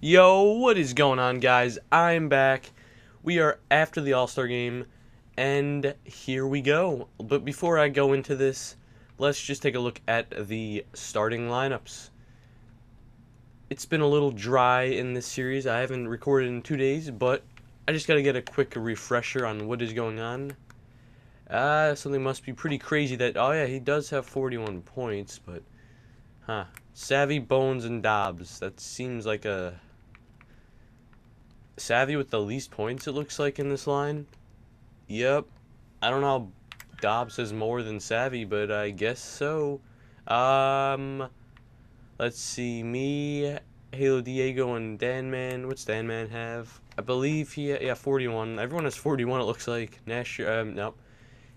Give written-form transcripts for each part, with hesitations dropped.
Yo, what is going on, guys? I'm back. We are after the All-Star game, and here we go. But before I go into this, let's just take a look at the starting lineups. It's been a little dry in this series. I haven't recorded in 2 days, but I just got to get a quick refresher on what is going on. Something must be pretty crazy that... Oh, yeah, he does have 41 points, but... Savvy, Bones, and Dobbs. That seems like a... Savvy with the least points, it looks like, in this line. Yep. I don't know how Dobbs has more than Savvy, but I guess so. Let's see. Me, Halo Diego, and Danman. What's Danman have? I believe he... Yeah, 41. Everyone has 41, it looks like. Nash... nope.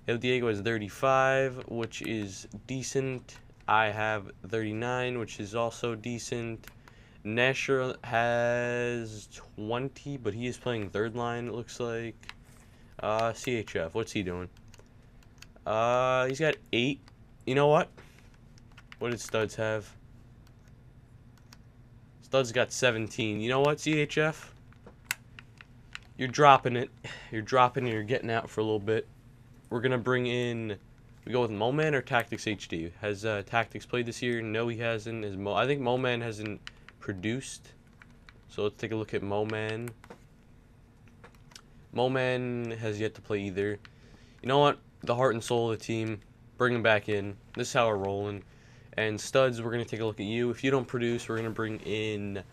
Halo Diego has 35, which is decent. I have 39, which is also decent. Nasher has 20, but he is playing third line, it looks like. CHF, what's he doing? He's got 8. You know what? What did Studs have? Studs got 17. You know what, CHF? You're dropping it. You're dropping it, you're getting out for a little bit. We're going to bring in... We go with Moman or Tactics HD? Has Tactics played this year? No, he hasn't. I think Moman hasn't produced. So let's take a look at Moman. Moman has yet to play either. You know what? The heart and soul of the team. Bring him back in. This is how we're rolling. And Studs, we're going to take a look at you. If you don't produce, we're going to bring in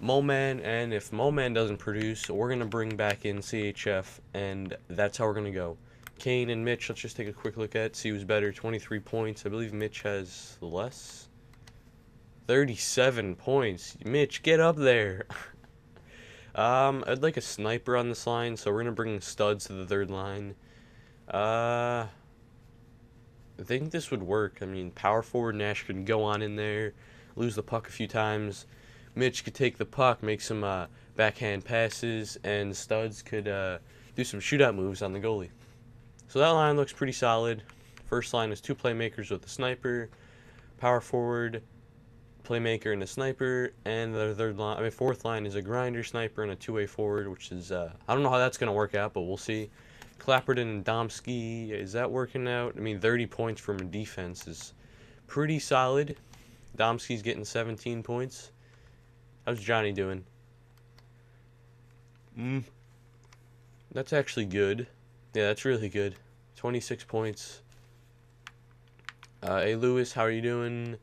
Moman. And if Moman doesn't produce, we're going to bring back in CHF. And that's how we're going to go. Kane and Mitch, let's just take a quick look at, see who's better. 23 points. I believe Mitch has less. 37 points. Mitch, get up there. I'd like a sniper on this line, so we're going to bring Studs to the third line. I think this would work. I mean, power forward Nash could go on in there, lose the puck a few times. Mitch could take the puck, make some backhand passes, and Studs could do some shootout moves on the goalie. So that line looks pretty solid. First line is 2 playmakers with a sniper, power forward, playmaker, and a sniper. And the fourth line is a grinder, sniper, and a 2-way forward, which is I don't know how that's gonna work out, but we'll see. Clapperton and Domsky, is that working out? I mean, 30 points from a defense is pretty solid. Domsky's getting 17 points. How's Johnny doing? That's actually good. Yeah, that's really good. 26 points. Hey, Lewis, how are you doing?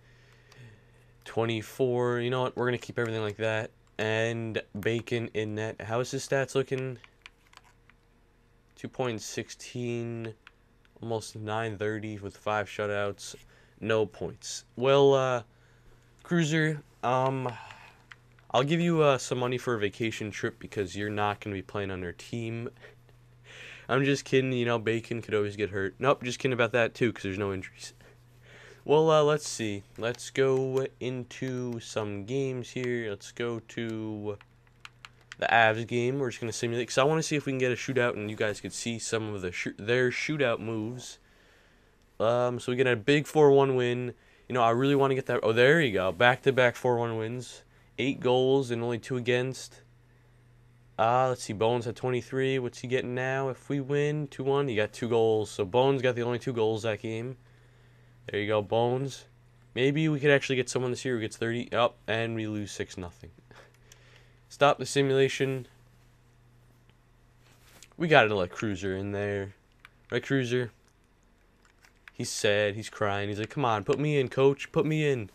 24. You know what? We're going to keep everything like that. And Bacon in net. How is his stats looking? 2.16. Almost 930 with 5 shutouts. No points. Well, Cruiser, I'll give you some money for a vacation trip because you're not going to be playing on their team. I'm just kidding, you know, Bacon could always get hurt. Nope, just kidding about that, too, because there's no injuries. Well, let's see. Let's go into some games here. Let's go to the Avs game. We're just going to simulate, because I want to see if we can get a shootout, and you guys could see some of their shootout moves. So we get a big 4-1 win. You know, I really want to get that. Oh, there you go. Back-to-back 4-1 wins. 8 goals and only 2 against. Let's see, Bones had 23. What's he getting now? If we win 2-1, he got 2 goals. So Bones got the only 2 goals that game. There you go, Bones. Maybe we could actually get someone this year who gets 30. Oh, and we lose 6-0. Stop the simulation. We got to let Cruiser in there. Right, Cruiser? He's sad. He's crying. He's like, come on, put me in, coach. Put me in.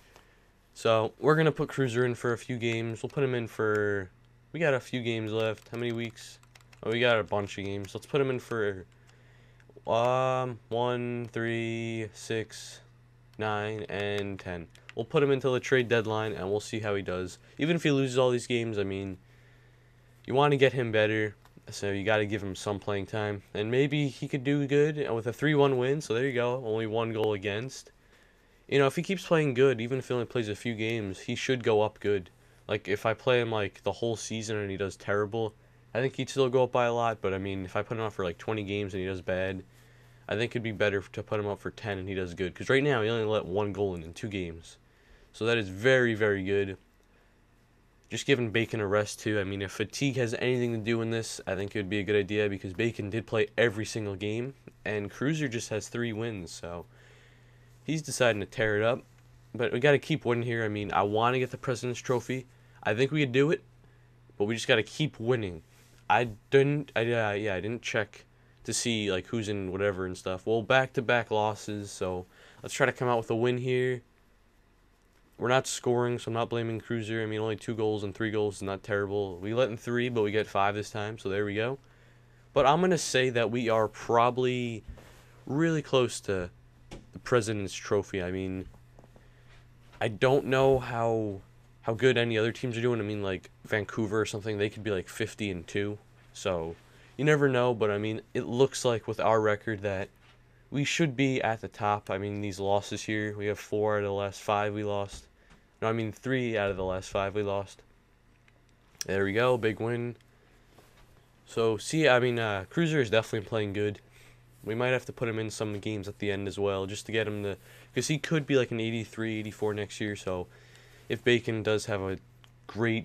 So we're going to put Cruiser in for a few games. We'll put him in for... We got a few games left. How many weeks? Oh, we got a bunch of games. Let's put him in for 1, 3, 6, 9, and 10. We'll put him until the trade deadline, and we'll see how he does. Even if he loses all these games, I mean, you want to get him better, so you got to give him some playing time. And maybe he could do good with a 3-1 win, so there you go. Only 1 goal against. You know, if he keeps playing good, even if he only plays a few games, he should go up good. Like, if I play him, like, the whole season and he does terrible, I think he'd still go up by a lot. But, I mean, if I put him on for, like, 20 games and he does bad, I think it'd be better to put him up for 10 and he does good. Because right now, he only let 1 goal in 2 games. So that is very, very good. Just giving Bacon a rest, too. I mean, if fatigue has anything to do in this, I think it would be a good idea. Because Bacon did play every single game. And Cruiser just has 3 wins. So he's deciding to tear it up. But we got to keep winning here. I mean, I want to get the President's Trophy. I think we could do it. But we just got to keep winning. I didn't check to see like who's in whatever and stuff. Well, back-to-back losses, so let's try to come out with a win here. We're not scoring, so I'm not blaming Cruiser. I mean, only 2 goals and 3 goals is not terrible. We let in 3, but we get 5 this time, so there we go. But I'm going to say that we are probably really close to the President's Trophy. I mean, I don't know how good any other teams are doing. I mean, like Vancouver or something, they could be like 50-2. So you never know, but I mean, it looks like with our record that we should be at the top. I mean, these losses here, we have 4 out of the last 5 we lost. No, I mean 3 out of the last 5 we lost. There we go, big win. So, see, I mean, Cruiser is definitely playing good. We might have to put him in some games at the end as well, just to get him to, because he could be like an 83, 84 next year, so if Bacon does have a great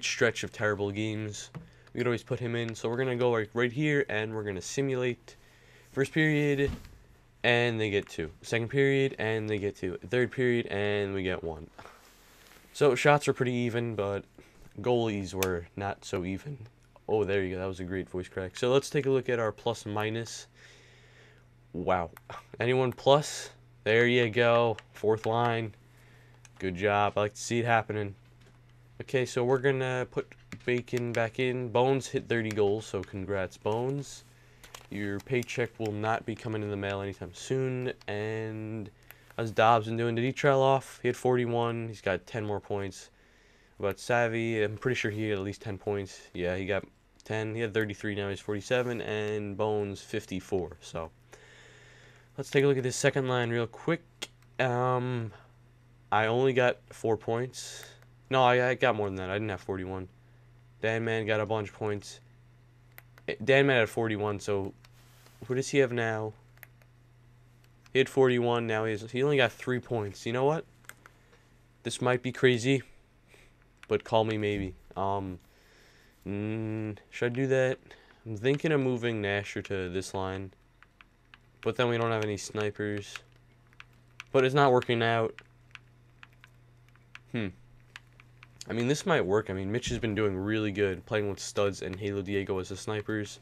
stretch of terrible games, we could always put him in. So we're going to go right here, and we're going to simulate first period, and they get 2. Second period, and they get 2. Third period, and we get 1. So shots are pretty even, but goalies were not so even. Oh, there you go. That was a great voice crack. So let's take a look at our plus minus. Wow. Anyone plus? There you go. 4th line. Good job. I like to see it happening. Okay, so we're going to put Bacon back in. Bones hit 30 goals, so congrats, Bones. Your paycheck will not be coming in the mail anytime soon. And how's Dobson doing? Did he trail off? He had 41. He's got 10 more points. But Savvy, I'm pretty sure he had at least 10 points. Yeah, he got 10. He had 33, now he's 47. And Bones, 54. So let's take a look at this second line real quick. I only got 4 points. No, I got more than that. I didn't have 41. Danman got a bunch of points. Danman had 41, so who does he have now? He had 41, now he only got 3 points. You know what? This might be crazy, but call me maybe. Should I do that? I'm thinking of moving Nasher to this line, but then we don't have any snipers. But it's not working out. I mean, this might work. I mean, Mitch has been doing really good playing with studs and Halo Diego as the snipers.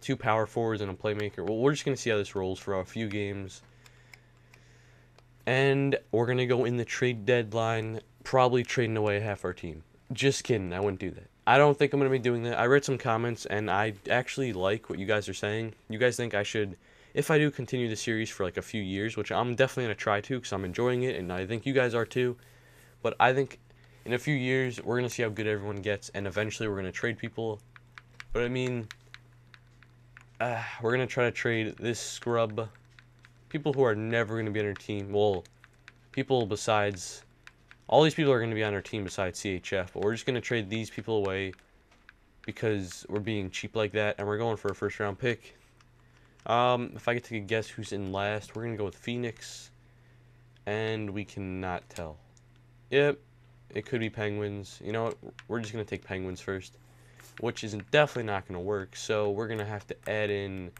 2 power forwards and a playmaker. Well, we're just going to see how this rolls for a few games. And we're going to go in the trade deadline, probably trading away half our team. Just kidding. I wouldn't do that. I don't think I'm going to be doing that. I read some comments, and I actually like what you guys are saying. You guys think I should, if I do continue the series for like a few years, which I'm definitely going to try to because I'm enjoying it, and I think you guys are too. But I think in a few years, we're going to see how good everyone gets, and eventually we're going to trade people. But I mean, we're going to try to trade this scrub. People who are never going to be on our team. Well, people besides, all these people are going to be on our team besides CHF. But we're just going to trade these people away because we're being cheap like that, and we're going for a first-round pick. If I get to guess who's in last, we're going to go with Phoenix, and we cannot tell. Yep. It could be Penguins. You know what? We're just going to take Penguins first, which is definitely not going to work. So we're going to have to add in.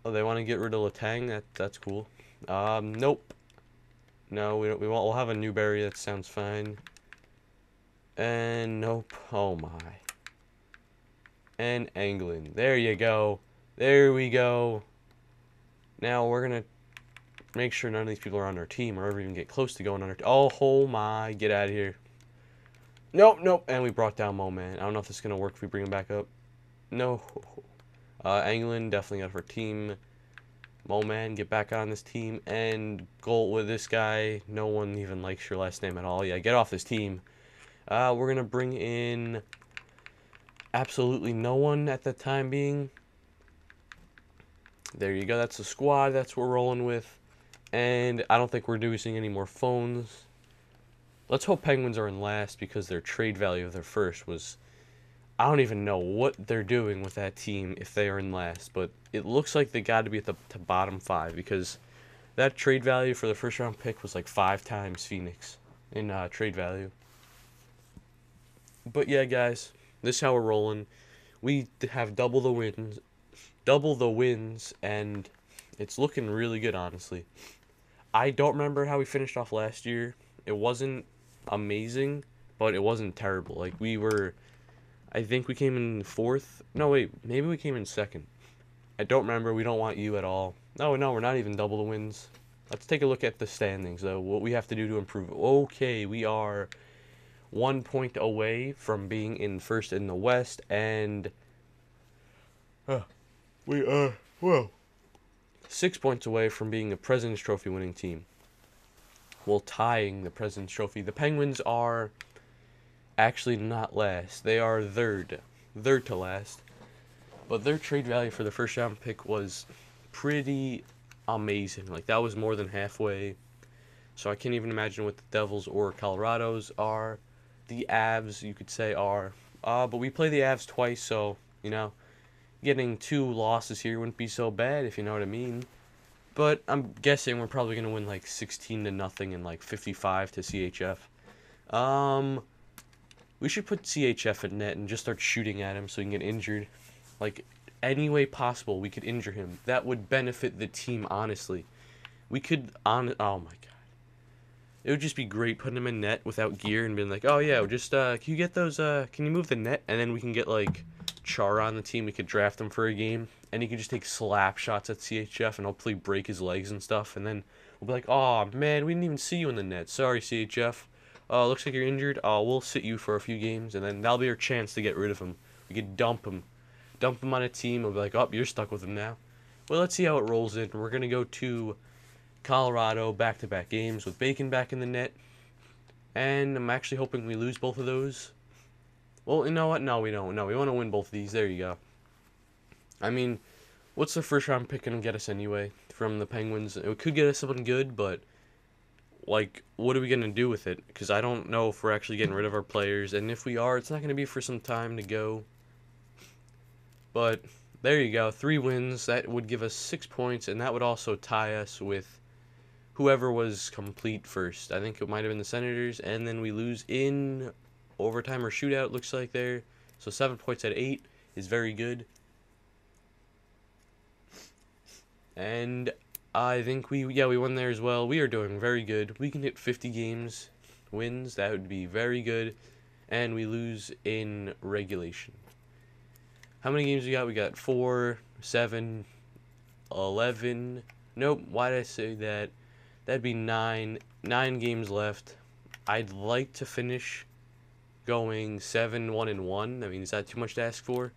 Oh, they want to get rid of Letang? That's cool. Nope. No, we won't. We'll have a Newberry. That sounds fine. And nope. Oh, my. And Anglin. There you go. There we go. Now we're going to make sure none of these people are on our team or ever even get close to going on our team. Oh my, get out of here. Nope. And we brought down Mo, man. I don't know if this is going to work if we bring him back up. No. Anglin definitely got for team. Mo, man, get back on this team. And goal with this guy. No one even likes your last name at all. Yeah, get off this team. We're going to bring in absolutely no one at the time being. There you go. That's the squad. That's what we're rolling with. And I don't think we're doing any more phones. Let's hope Penguins are in last because their trade value of their first was I don't even know what they're doing with that team if they are in last, but it looks like they got to be at the bottom 5 because that trade value for the first round pick was like 5 times Phoenix in trade value. But yeah, guys, this is how we're rolling. We have double the wins, and it's looking really good, honestly. I don't remember how we finished off last year. It wasn't amazing, but it wasn't terrible. Like, I think we came in 4th. No, wait, maybe we came in 2nd. I don't remember. We don't want you at all. No, we're not even double the wins. Let's take a look at the standings, though. What we have to do to improve. Okay, we are 1 point away from being in 1st in the West, and we are, well, 6 points away from being a President's Trophy winning team. Well, tying the President's Trophy. The Penguins are actually not last. They are third to last. But their trade value for the first round pick was pretty amazing. Like, that was more than halfway. So I can't even imagine what the Devils or Colorados are. The Avs, you could say, are. But we play the Avs twice, so, getting 2 losses here wouldn't be so bad, if you know what I mean. But I'm guessing we're probably going to win like 16-0 and like 55 to CHF. We should put CHF in net and just start shooting at him so he can get injured. Like, any way possible we could injure him. That would benefit the team, honestly. We could, oh my god. It would just be great putting him in net without gear and being like, oh yeah, just, can you get those, can you move the net? And then we can get, like, Chara on the team. We could draft him for a game. And he could just take slap shots at CHF and hopefully break his legs and stuff. And then we'll be like, oh man, we didn't even see you in the net. Sorry, CHF. Looks like you're injured. We'll sit you for a few games. And then that'll be our chance to get rid of him. We could dump him. Dump him on a team. We'll be like, oh, you're stuck with him now. Well, let's see how it rolls in. We're going to go to Colorado, back-to-back games with Bacon back in the net. And I'm actually hoping we lose both of those. Well, you know what? No, we don't. No, we want to win both of these. There you go. I mean, what's the first round pick going to get us anyway from the Penguins? It could get us something good, but, like, what are we going to do with it? Because I don't know if we're actually getting rid of our players. And if we are, it's not going to be for some time to go. But there you go. 3 wins. That would give us 6 points, and that would also tie us with whoever was complete first. I think it might have been the Senators, and then we lose in overtime or shootout, looks like there. So 7 points at 8 is very good. And I think we won there as well. We are doing very good. We can hit 50 games wins. That would be very good. And we lose in regulation. How many games we got? We got 4, 7, 11. Nope, why did I say that? That'd be 9. 9 games left. I'd like to finish going 7-1-1. I mean, is that too much to ask for?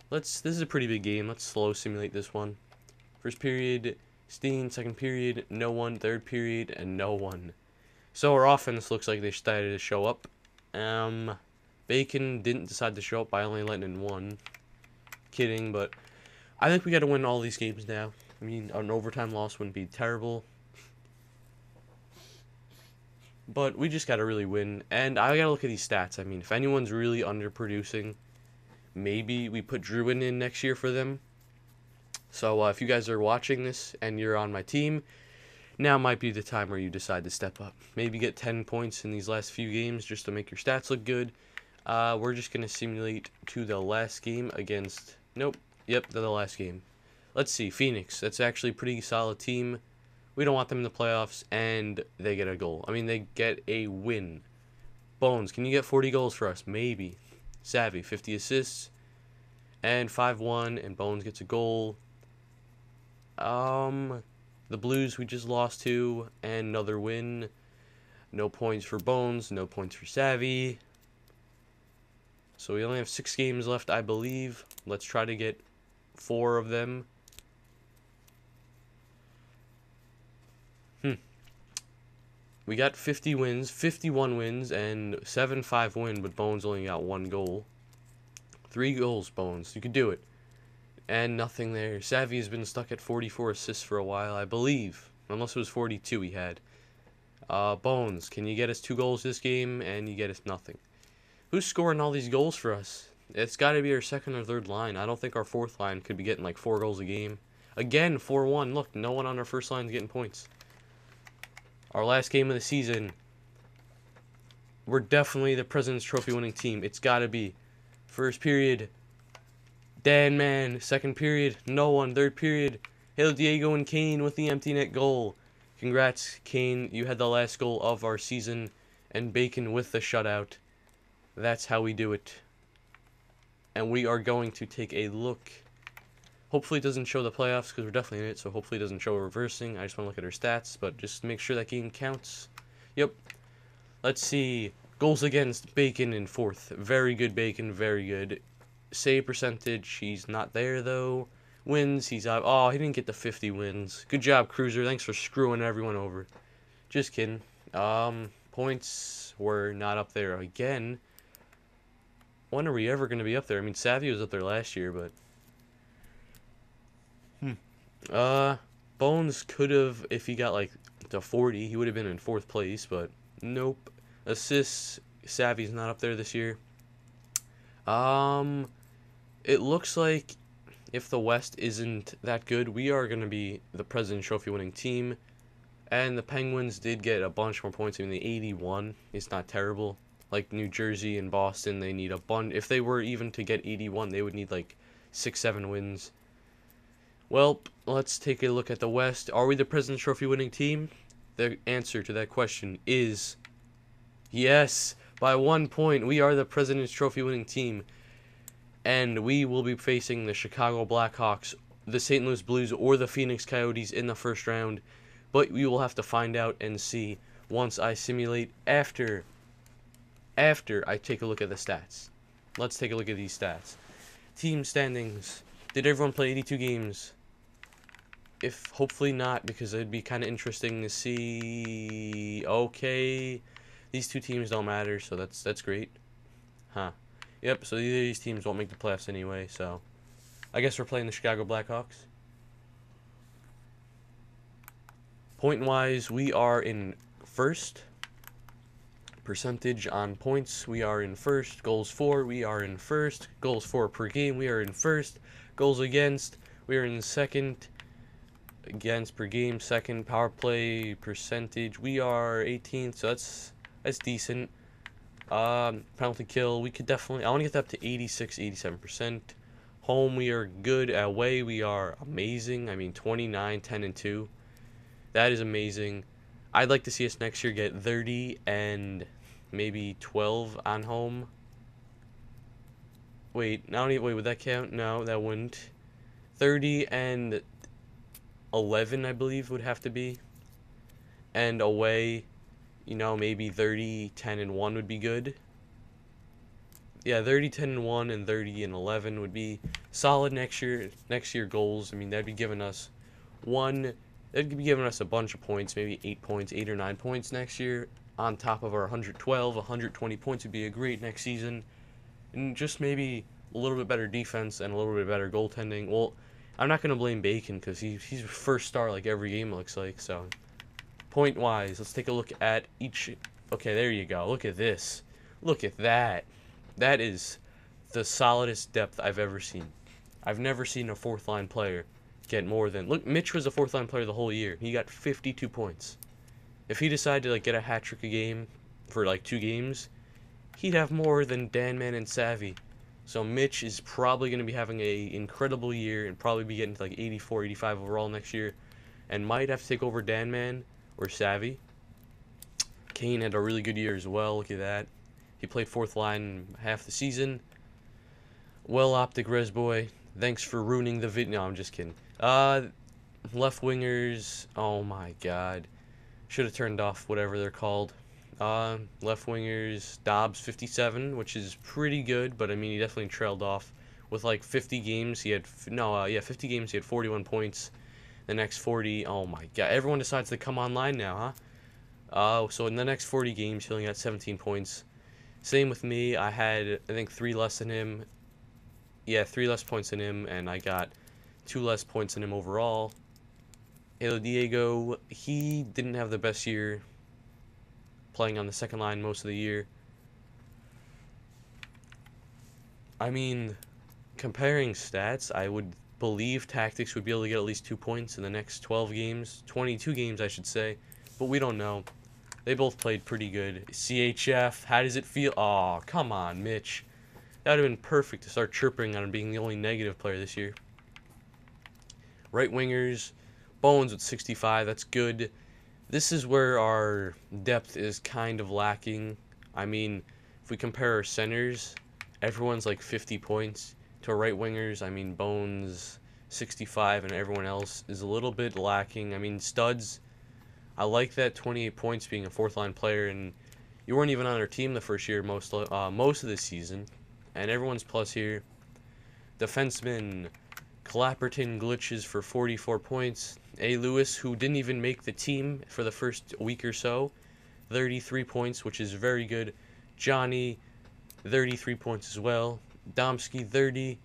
This is a pretty big game. Let's slow simulate this one. First period, Steen. Second period, no one. Third period, and no one. So our offense looks like they started to show up. Bacon didn't decide to show up by only letting in 1. Kidding, but I think we got to win all these games now. I mean, an overtime loss wouldn't be terrible. But we just got to really win. And I got to look at these stats. I mean, if anyone's really underproducing, maybe we put Druin in next year for them. So if you guys are watching this and you're on my team, now might be the time where you decide to step up. Maybe get 10 points in these last few games just to make your stats look good. We're just going to simulate to the last game against... Nope. Yep, the last game. Let's see. Phoenix. That's actually a pretty solid team. We don't want them in the playoffs, and they get a goal. I mean, they get a win. Bones, can you get 40 goals for us? Maybe. Savvy, 50 assists. And 5-1, and Bones gets a goal. The Blues we just lost to, and another win. No points for Bones, no points for Savvy. So we only have 6 games left, I believe. Let's try to get 4 of them. We got 50 wins, 51 wins, and 7-5 win, but Bones only got 1 goal. 3 goals, Bones. You could do it. And nothing there. Savvy has been stuck at 44 assists for a while, I believe. Unless it was 42 he had. Bones, can you get us 2 goals this game? And you get us nothing. Who's scoring all these goals for us? It's got to be our second or third line. I don't think our fourth line could be getting like 4 goals a game. Again, 4-1. Look, no one on our first line is getting points. Our last game of the season, we're definitely the President's Trophy winning team. It's got to be. First period, Dan Man. Second period, no one. Third period, Hail Diego and Kane with the empty net goal. Congrats, Kane. You had the last goal of our season, and Bacon with the shutout. That's how we do it. And we are going to take a look. Hopefully it doesn't show the playoffs because we're definitely in it, so hopefully it doesn't show reversing. I just want to look at our stats, but just make sure that game counts. Yep. Let's see. Goals against, Bacon in fourth. Very good, Bacon. Very good. Save percentage, he's not there, though. Wins, he's out. Oh, he didn't get the 50 wins. Good job, Cruiser. Thanks for screwing everyone over. Just kidding. Points were not up there again. When are we ever going to be up there? I mean, Savvy was up there last year, but... Bones could have, if he got, like, to 40, he would have been in fourth place, but nope. Assists, Savvy's not up there this year. It looks like if the West isn't that good, we are going to be the President's Trophy winning team. And the Penguins did get a bunch more points. I mean, the 81 is not terrible. Like New Jersey and Boston, they need a bunch. If they were even to get 81, they would need like 6-7 wins. Well, let's take a look at the West. Are we the President's Trophy winning team? The answer to that question is yes. By 1 point, we are the President's Trophy winning team. And we will be facing the Chicago Blackhawks, the St. Louis Blues, or the Phoenix Coyotes in the first round. But we will have to find out and see once I simulate after I take a look at the stats. Let's take a look at these stats. Team standings. Did everyone play 82 games? If hopefully not, because it'd be kind of interesting to see. Okay, these two teams don't matter, so that's great. Huh. Yep, so either of these teams won't make the playoffs anyway, so I guess we're playing the Chicago Blackhawks. Point-wise, we are in first. Percentage on points, we are in first. Goals for, we are in first. Goals for per game, we are in first. Goals against, we are in second. Against per game, second. Power play percentage, we are 18th, so that's decent. Penalty kill, we could definitely, I want to get that up to 86-87%. Home, we are good. Away, we are amazing. I mean, 29, 10, and 2. That is amazing. I'd like to see us next year get 30 and maybe 12 on home. Wait, wait, would that count? No, that wouldn't. 30 and 11, I believe, would have to be. And away, you know, maybe 30, 10, and 1 would be good. Yeah, 30, 10, and 1 and 30 and 11 would be solid next year. Next year goals, I mean, that'd be giving us that'd be giving us a bunch of points, maybe 8 or 9 points next year. On top of our 112, 120 points would be a great next season. And just maybe a little bit better defense and a little bit better goaltending. Well, I'm not going to blame Bacon because he's first star like every game, it looks like. So, point-wise, let's take a look at each. Okay, there you go. Look at this. Look at that. That is the solidest depth I've ever seen. I've never seen a fourth-line player get more than... Look, Mitch was a fourth-line player the whole year. He got 52 points. If he decided to like get a hat-trick a game for like 2 games, he'd have more than Dan Man and Savvy. So Mitch is probably going to be having a incredible year and probably be getting to like 84, 85 overall next year. And might have to take over Dan Man or Savvy. Kane had a really good year as well. Look at that. He played fourth line half the season. Well, Optic Res Boy, thanks for ruining the video. No, I'm just kidding. Left wingers. Oh my god. Should have turned off whatever they're called. Left wingers. Dobbs 57, which is pretty good, but I mean he definitely trailed off with like 50 games. He had 50 games. He had 41 points. The next 40. Oh my god. Everyone decides to come online now, huh? So in the next 40 games, he only got 17 points. Same with me. I had, I think, 3 less than him. Yeah, 3 less points than him, and I got 2 less points than him overall. Halo Diego, he didn't have the best year playing on the second line most of the year. I mean, comparing stats, I would believe Tactics would be able to get at least 2 points in the next 12 games. 22 games, I should say. But we don't know. They both played pretty good. CHF, how does it feel? Oh, come on, Mitch. That would have been perfect to start chirping on him being the only negative player this year. Right wingers, Bones with 65, that's good. This is where our depth is kind of lacking. I mean, if we compare our centers, everyone's like 50 points. To our right wingers, I mean, Bones 65 and everyone else is a little bit lacking. I mean, Studs, I like that 28 points being a fourth line player, and you weren't even on our team the first year most of the season, and everyone's plus here. Defenseman Clapperton glitches for 44 points. A. Lewis, who didn't even make the team for the first week or so, 33 points, which is very good. Johnny, 33 points as well. Domsky, 30.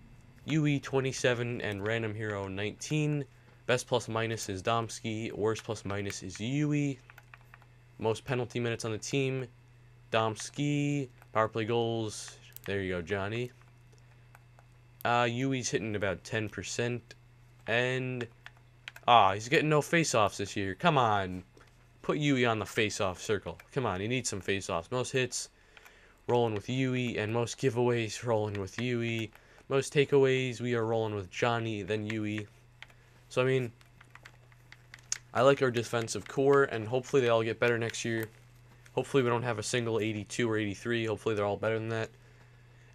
UE, 27. And Random Hero, 19. Best plus minus is Domsky. Worst plus minus is UE. Most penalty minutes on the team, Domsky. Power play goals, there you go, Johnny. UE's hitting about 10%. And, he's getting no face-offs this year. Come on. Put UE on the face-off circle. Come on, he needs some face-offs. Most hits, rolling with UE. And most giveaways, rolling with UE. Most takeaways, we are rolling with Johnny, then UE. So, I mean, I like our defensive core, and hopefully they all get better next year. Hopefully we don't have a single 82 or 83. Hopefully they're all better than that.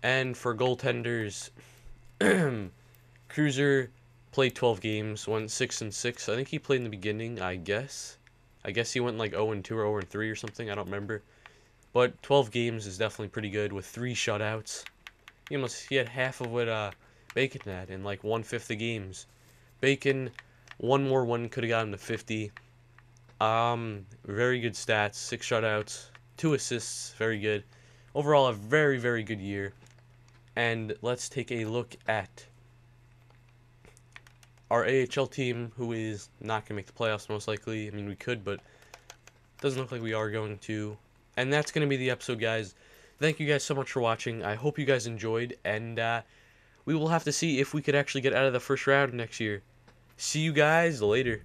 And for goaltenders, Cruiser played 12 games, went 6-6. I think he played in the beginning, I guess. I guess he went like 0-2 or 0-3 or something. I don't remember. But 12 games is definitely pretty good with 3 shutouts. He had half of what Bacon had in like 1/5 of games. Bacon, one more one could have got him to 50. Very good stats. 6 shutouts, 2 assists. Very good. Overall, a very, very good year. And let's take a look at our AHL team, who is not going to make the playoffs most likely. I mean, we could, but doesn't look like we are going to. And that's going to be the episode, guys. Thank you guys so much for watching. I hope you guys enjoyed, and we will have to see if we could actually get out of the first round next year. See you guys later.